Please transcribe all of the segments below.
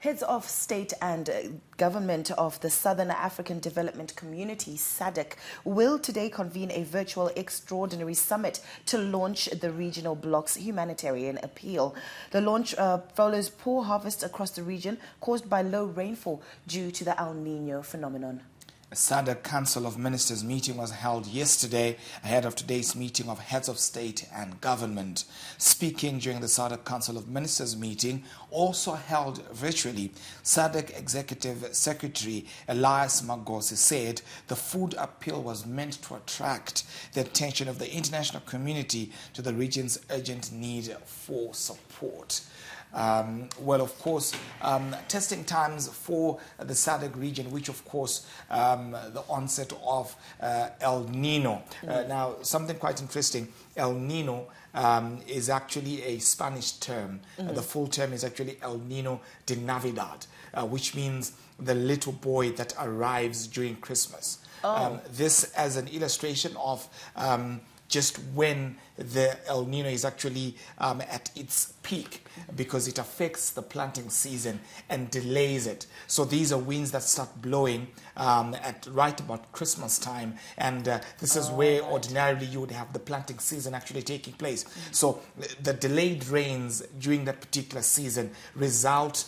Heads of state and government of the Southern African Development Community, SADC, will today convene a virtual extraordinary summit to launch the regional bloc's humanitarian appeal. The launch follows poor harvests across the region caused by low rainfall due to the El Nino phenomenon. A SADC Council of Ministers meeting was held yesterday ahead of today's meeting of heads of state and government. Speaking during the SADC Council of Ministers meeting, also held virtually, SADC Executive Secretary Elias Magosi said the food appeal was meant to attract the attention of the international community to the region's urgent need for support. Of course, testing times for the SADC region, which of course the onset of El Nino. Now, something quite interesting, El Nino is actually a Spanish term. The full term is actually El Nino de Navidad, which means the little boy that arrives during Christmas. This as an illustration of just when the El Nino is actually at its peak, because it affects the planting season and delays it. So these are winds that start blowing at right about Christmas time, and this is where ordinarily you would have the planting season actually taking place. So the delayed rains during that particular season result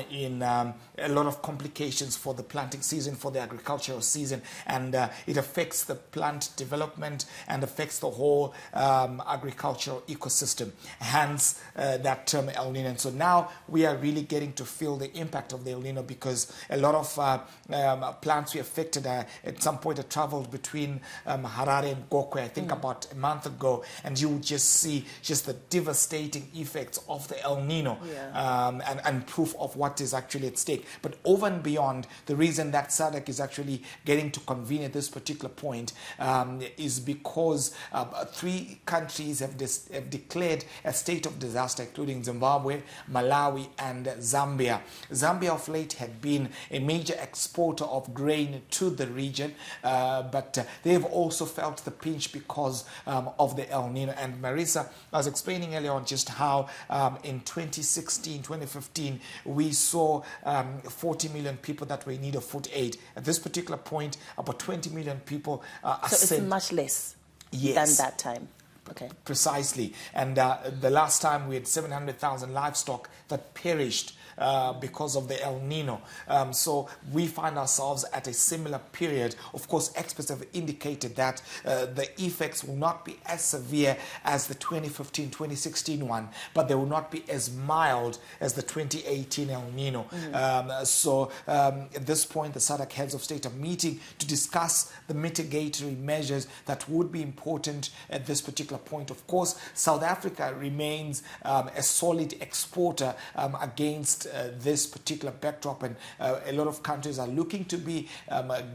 in a lot of complications for the planting season, for the agricultural season, and it affects the plant development and affects the whole agricultural ecosystem, hence that term El Nino. And so now we are really getting to feel the impact of the El Nino, because a lot of plants were affected. At some point I traveled between Harare and Gokwe, I think about a month ago, and you would just see just the devastating effects of the El Nino, and proof of what is actually at stake. But over and beyond, the reason that SADC is actually getting to convene at this particular point is because 3 countries have declared a state of disaster, including Zimbabwe, Malawi, and Zambia. Zambia of late had been a major exporter of grain to the region, but they have also felt the pinch because of the El Nino. And Marisa, I was explaining earlier on just how in 2016, 2015, we saw 40 million people that were in need of food aid. At this particular point, about 20 million people are So it's much less than that time. Okay. Precisely. And the last time we had 700,000 livestock that perished because of the El Nino. So we find ourselves at a similar period. Of course, experts have indicated that the effects will not be as severe as the 2015-2016 one, but they will not be as mild as the 2018 El Nino. So at this point, the SADC heads of state are meeting to discuss the mitigatory measures that would be important at this particular point. Of course, South Africa remains a solid exporter against this particular backdrop, and a lot of countries are looking to be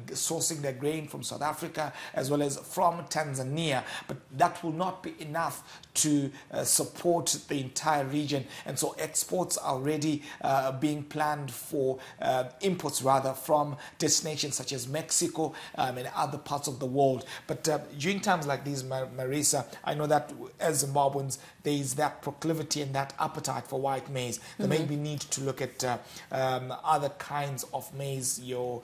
sourcing their grain from South Africa as well as from Tanzania, but that will not be enough to support the entire region. And so exports are already being planned for imports rather from destinations such as Mexico and other parts of the world. But during times like these, Marisa, I know that as Zimbabweans there is that proclivity and that appetite for white maize. There may be need to look at other kinds of maize, your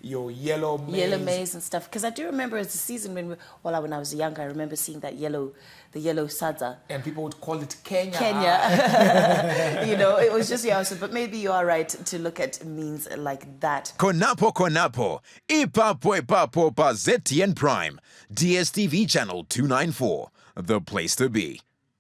yellow maize. Yellow maize and stuff. Because I do remember as a season when I was younger, I remember seeing that the yellow sadza. And people would call it Kenya. You know, it was just your answer. But maybe you are right to look at means like that. Konapo, ipapo pa ZTN Prime, DSTV channel 294, the place to be.